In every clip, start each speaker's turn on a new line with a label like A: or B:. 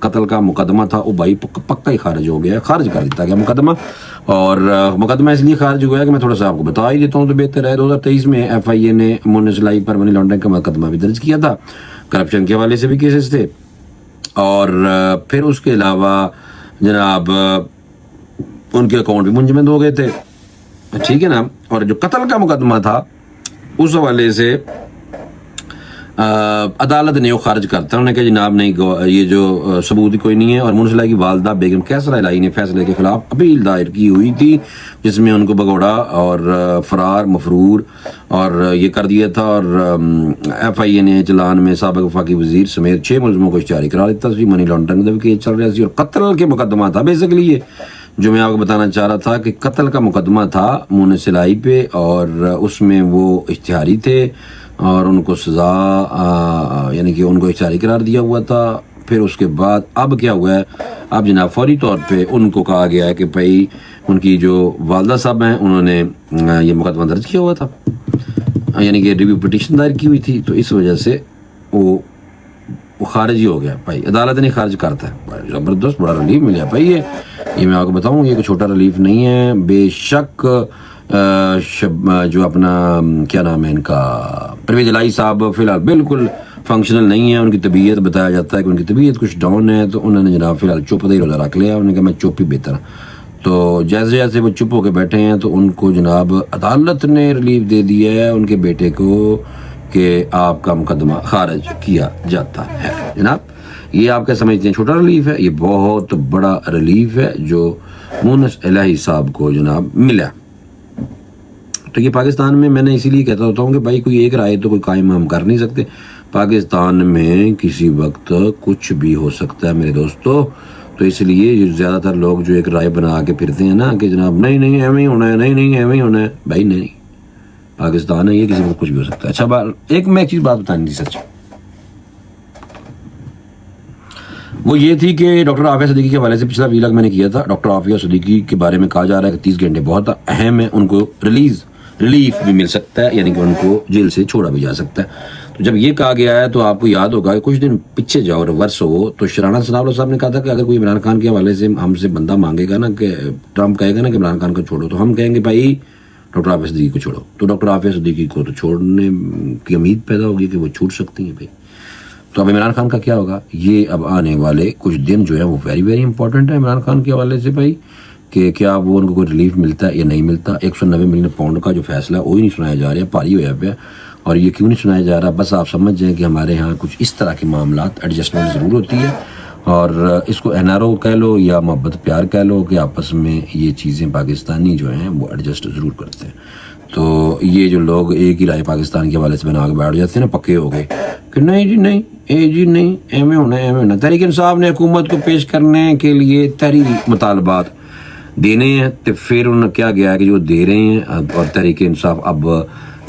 A: قتل کا مقدمہ تھا وہ بھائی پکا ہی خارج ہو گیا، خارج کر دیتا گیا مقدمہ. اور مقدمہ اس لیے خارج ہوا ہے کہ میں تھوڑا سا آپ کو بتا ہی دیتا ہوں تو بہتر ہے. 2023 میں FIA نے مونس لائی پر منی لانڈرنگ کا مقدمہ بھی درج کیا تھا، کرپشن کے حوالے سے بھی کیسز تھے. اور پھر اس کے علاوہ جناب ان کے اکاؤنٹ بھی منجمد ہو گئے تھے، ٹھیک ہے نا. اور جو قتل کا مقدمہ تھا اس حوالے سے عدالت نے وہ خارج کرتا، انہوں نے کہا جناب نہیں یہ جو ثبوت کوئی نہیں ہے. اور مونس لائی کی والدہ بیگم کیسرا الہی نے فیصلے کے خلاف اپیل دائر کی ہوئی تھی جس میں ان کو بگوڑا اور فرار مفرور اور یہ کر دیا تھا. اور FIA نے چلان میں سابق وفاقی وزیر سمیت 6 ملزموں کو اشتہاری قرار دیتا تھا. منی لانڈرنگ کا بھی کیس چل رہا تھی اور قتل کے مقدمہ تھا. بیسیکلی یہ جو میں آپ کو بتانا چاہ رہا تھا کہ قتل کا مقدمہ تھا مونس لائی پہ اور اس میں وہ اشتہاری تھے اور ان کو سزا یعنی کہ ان کو اشتہاری قرار دیا ہوا تھا. پھر اس کے بعد اب کیا ہوا ہے، اب جناب فوری طور پہ ان کو کہا گیا ہے کہ بھائی ان کی جو والدہ صاحب ہیں انہوں نے یہ مقدمہ درج کیا ہوا تھا، یعنی کہ ریویو پٹیشن دائر کی ہوئی تھی، تو اس وجہ سے وہ خارج ہی ہو گیا. بھائی عدالت نے خارج کرتا ہے، زبردست بڑا ریلیف ملا بھائی. یہ میں آپ کو بتاؤں یہ کوئی چھوٹا ریلیف نہیں ہے. بے شک جو اپنا کیا نام ہے ان کا پرویز الہی صاحب فی الحال بالکل فنکشنل نہیں ہے. ان کی طبیعت بتایا جاتا ہے کہ ان کی طبیعت کچھ ڈاؤن ہے، تو انہوں نے جناب فی الحال چپ ہی روزہ رکھ لیا. انہوں نے کہا میں چپ ہی بہتر ہوں. تو جیسے جیسے وہ چپ ہو کے بیٹھے ہیں تو ان کو جناب عدالت نے ریلیف دے دیا ہے ان کے بیٹے کو کہ آپ کا مقدمہ خارج کیا جاتا ہے. جناب یہ آپ کیا سمجھتے ہیں چھوٹا ریلیف ہے؟ یہ بہت بڑا ریلیف ہے جو مونس الہی صاحب کو جناب ملا. تو یہ پاکستان میں نے اسی لیے کہتا ہوتا ہوں کہ بھائی کوئی ایک رائے تو کوئی قائم ہم کر نہیں سکتے. پاکستان میں کسی وقت کچھ بھی ہو سکتا ہے میرے دوستو. تو اس لیے زیادہ تر لوگ جو ایک رائے بنا کے پھرتے ہیں نا کہ جناب نہیں ایویں ہی ہونا ہے، نہیں ایویں ہی ہونا ہے. بھائی نہیں، پاکستان ہے، یہ کسی وقت کچھ بھی ہو سکتا ہے. اچھا ایک میں ایک چیز بات بتانی تھی سچ، وہ یہ تھی کہ ڈاکٹر عافیہ صدیقی کے حوالے سے پچھلا ویلاگ میں نے کیا تھا. ڈاکٹر عافیہ صدیقی کے بارے میں کہا جا رہا ہے کہ 30 گھنٹے بہت اہم ہے، ان کو ریلیف بھی مل سکتا ہے، یعنی کہ ان کو جیل سے چھوڑا بھی جا سکتا ہے. تو جب یہ کہا گیا ہے تو آپ کو یاد ہوگا کہ کچھ دن پیچھے جاؤ ریورس ہو تو شرانہ ثناءاللہ صاحب نے کہا تھا کہ اگر کوئی عمران خان کے حوالے سے ہم سے بندہ مانگے گا نا کہ ٹرمپ کہے گا نا کہ عمران خان کو چھوڑو تو ہم کہیں گے بھائی ڈاکٹر عافیہ صدیقی کو چھوڑو. تو ڈاکٹر عافیہ صدیقی کو تو چھوڑنے کی امید پیدا ہوگی کہ وہ چھوٹ سکتی ہیں بھائی. تو اب عمران خان کا کیا ہوگا؟ یہ اب آنے والے کچھ دن جو ہے وہ ویری امپورٹنٹ ہے عمران خان کے حوالے سے بھائی، کہ کیا وہ ان کو کوئی ریلیف ملتا ہے یا نہیں ملتا. 190 ملین پاؤنڈ کا جو فیصلہ ہے وہی نہیں سنایا جا رہا ہے، پاری ہوا پہ. اور یہ کیوں نہیں سنایا جا رہا؟ بس آپ سمجھ جائیں کہ ہمارے ہاں کچھ اس طرح کے معاملات ایڈجسٹمنٹ ضرور ہوتی ہے، اور اس کو NRO کہہ لو یا محبت پیار کہہ لو کہ آپس میں یہ چیزیں پاکستانی جو ہیں وہ ایڈجسٹ ضرور کرتے ہیں. تو یہ جو لوگ ایک ہی رائے پاکستان کے حوالے سے بنا کے بیٹھ جاتے ہیں نا، پکے ہو گئے کہ نہیں جی نہیں جی نہیں ایویں ہونا. تحریک انصاف نے حکومت کو پیش کرنے کے لیے تحریری مطالبات دینے ہیں، تو پھر انہوں نے کیا گیا ہے کہ جو دے رہے ہیں اور تحریک انصاف اب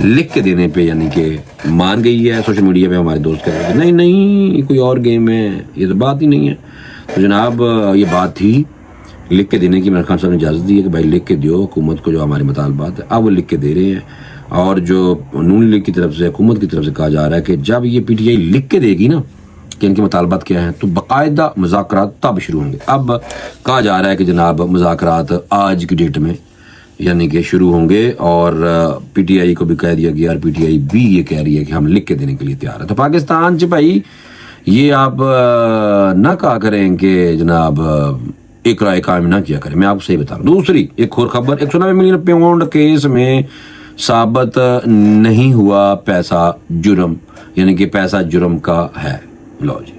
A: لکھ کے دینے پہ یعنی کہ مان گئی ہے. سوشل میڈیا پہ ہمارے دوست کہہ رہے ہیں نہیں کوئی اور گیم ہے، یہ تو بات ہی نہیں ہے. تو جناب یہ بات تھی لکھ کے دینے کی. عمران خان صاحب نے اجازت دی ہے کہ بھائی لکھ کے دیو حکومت کو جو ہمارے مطالبات ہیں. اب وہ لکھ کے دے رہے ہیں، اور جو نون لیگ کی طرف سے حکومت کی طرف سے کہا جا رہا ہے کہ جب یہ PTI لکھ کے دے گی نا کہ ان کے مطالبات کیا ہیں تو باقاعدہ مذاکرات تب شروع ہوں گے. اب کہا جا رہا ہے کہ جناب مذاکرات آج کی ڈیٹ میں یعنی کہ شروع ہوں گے، اور PTI کو بھی کہہ دیا گیا اور PTI بھی یہ کہہ رہی ہے کہ ہم لکھ کے دینے کے لیے تیار ہے. تو پاکستان سے بھائی یہ آپ نہ کہا کریں کہ جناب ایک رائے قائم نہ کیا کریں. میں آپ کو صحیح بتا رہا ہوں. دوسری ایک اور خبر، 190 ملین پاؤنڈ کیس میں ثابت نہیں ہوا پیسہ جرم، یعنی کہ پیسہ جرم کا ہے. لو جی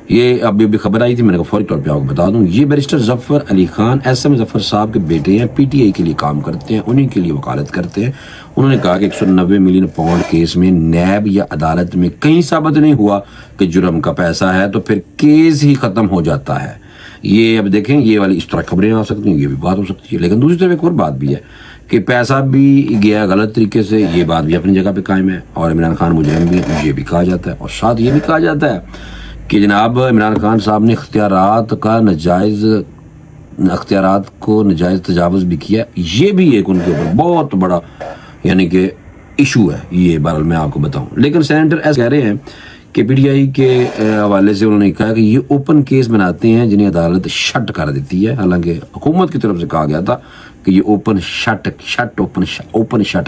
A: یہ ابھی بھی خبر آئی تھی، میں نے کہا فوری طور پہ آپ کو بتا دوں. یہ بیرسٹر ظفر علی خان SM ظفر صاحب کے بیٹے ہیں، PTI کے لیے کام کرتے ہیں، انہی کے لیے وکالت کرتے ہیں. انہوں نے کہا کہ 190 ملین پاؤنڈ کیس میں نیب یا عدالت میں کہیں ثابت نہیں ہوا کہ جرم کا پیسہ ہے تو پھر کیس ہی ختم ہو جاتا ہے. یہ اب دیکھیں یہ والی اس طرح خبریں آ سکتی ہیں، یہ بھی بات ہو سکتی ہے. لیکن دوسری طرف ایک اور بات بھی ہے کہ پیسہ بھی گیا غلط طریقے سے، یہ بات بھی اپنی جگہ پہ قائم ہے. اور عمران خان مجرم بھی یہ بھی کہا جاتا ہے، اور ساتھ یہ بھی کہا جاتا ہے کہ جناب عمران خان صاحب نے اختیارات کو نجائز تجاوز بھی کیا. یہ بھی ایک ان کے اوپر بہت بڑا یعنی کہ ایشو ہے یہ. بہرحال میں آپ کو بتاؤں، لیکن سینیٹر ایس کہہ رہے ہیں کہ پی ٹی آئی کے حوالے سے انہوں نے کہا کہ یہ اوپن کیس بناتے ہیں جنہیں عدالت شٹ کر دیتی ہے، حالانکہ حکومت کی طرف سے کہا گیا تھا کہ یہ اوپن شٹ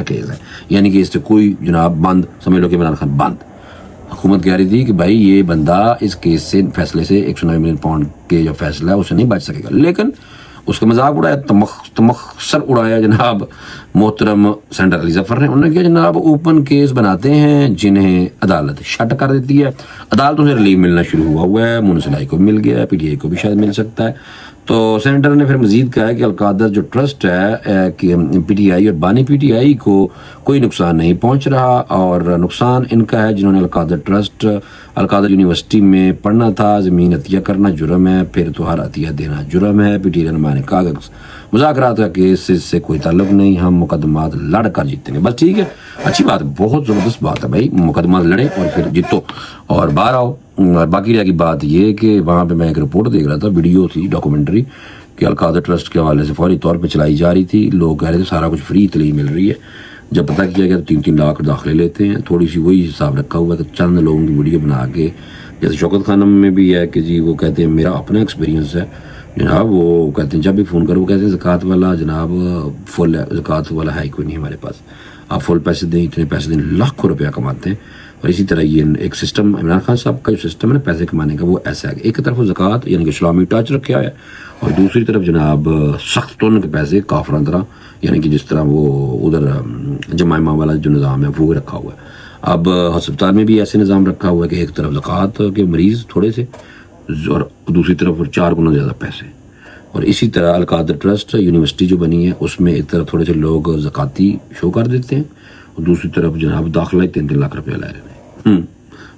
A: کیس ہے، یعنی کہ اس سے کوئی جناب بند سمجھ لو کہ عمران خان بند. حکومت کہہ رہی تھی کہ بھائی یہ بندہ اس کیس سے فیصلے سے 109 ملین پاؤنڈ کے جو فیصلہ ہے اسے نہیں بچ سکے گا، لیکن اس کا مذاق اڑایا، تمخصر اڑایا جناب محترم سینٹر علی ظفر نے. انہوں نے کہا جناب اوپن کیس بناتے ہیں جنہیں عدالت شٹ کر دیتی ہے، عدالتوں سے ریلیف ملنا شروع ہوا ہے، منسلائی کو مل گیا ہے، پی ٹی آئی کو بھی شاید مل سکتا ہے. تو سینٹر نے پھر مزید کہا ہے کہ القادر جو ٹرسٹ ہے کہ پی ٹی آئی اور بانی پی ٹی آئی کو کوئی نقصان نہیں پہنچ رہا، اور نقصان ان کا ہے جنہوں نے القادر ٹرسٹ القادر یونیورسٹی میں پڑھنا تھا. زمین عطیہ کرنا جرم ہے، پھر توہر عطیہ دینا جرم ہے. پی ٹی آئی رہنما نے کہا کہ مذاکرات کا کیس سے کوئی تعلق نہیں، ہم مقدمات لڑ کر جیتیں گے. بس ٹھیک ہے، اچھی بات ہے، بہت زبردست بات ہے بھائی، مقدمات لڑیں اور پھر جیتو اور باہر آؤ. اور باقی رہ کی بات یہ کہ وہاں پہ میں ایک رپورٹ دیکھ رہا تھا، ویڈیو تھی ڈاکومنٹری کہ القادر ٹرسٹ کے حوالے سے فوری طور پہ چلائی جا رہی تھی. لوگ کہہ رہے تھے سارا کچھ فری تعلیم مل رہی ہے. جب پتہ کیا گیا تو 3-3 لاکھ داخلے لیتے ہیں. تھوڑی سی وہی حساب رکھا ہوا ہے تو چند لوگوں کی ویڈیو بنا کے، جیسے شوکت خانم میں بھی ہے کہ جی وہ کہتے ہیں میرا اپنا ایکسپیرینس ہے جناب، وہ کہتے ہیں جب بھی فون کرو وہ کہتے ہیں زکوٰۃ والا جناب فل ہے، زکوٰۃ والا ہے کوئی نہیں ہمارے پاس، آپ فل پیسے دیں، اتنے پیسے دیں، لاکھوں روپیہ کماتے ہیں. اور اسی طرح یہ ایک سسٹم عمران خان صاحب کا جو سسٹم ہے پیسے کمانے کا وہ ایسا ہے کہ ایک طرف وہ زکوٰۃ یعنی کہ اسلامی ٹچ رکھا ہے، اور دوسری طرف جناب سخت تن کے پیسے کافران طرح، یعنی کہ جس طرح وہ ادھر جمائمہ والا جو نظام ہے وہ رکھا ہوا ہے. اب ہسپتال میں بھی ایسے نظام رکھا ہوا ہے کہ ایک طرف زکوٰۃ کے مریض تھوڑے سے اور دوسری طرف 4 گنا زیادہ پیسے. اور اسی طرح القادر ٹرسٹ یونیورسٹی جو بنی ہے اس میں ایک طرف تھوڑے سے لوگ زکاتی شو کر دیتے ہیں اور دوسری طرف جناب داخلہ 3-3 لاکھ روپیہ لے رہے ہیں.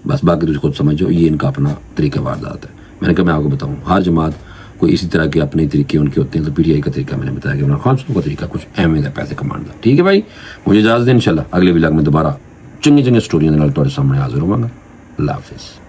A: بس باقی تجھے خود سمجھو، یہ ان کا اپنا طریقہ واردات ہے. میں نے کہا میں آپ کو بتاؤں، ہر جماعت کوئی اسی طرح کے اپنے طریقے ان کے ہوتے ہیں. تو پی ٹی آئی کا طریقہ میں نے بتایا کہ عمران خان صاحب کا طریقہ کچھ اہمیت ہے پیسے کمانے کا. ٹھیک ہے بھائی، مجھے اجازت دیں، انشاءاللہ اگلے ولاگ میں دوبارہ چنگی سٹوریاں تھوڑے سامنے حاضر ہوں گا. اللہ حافظ.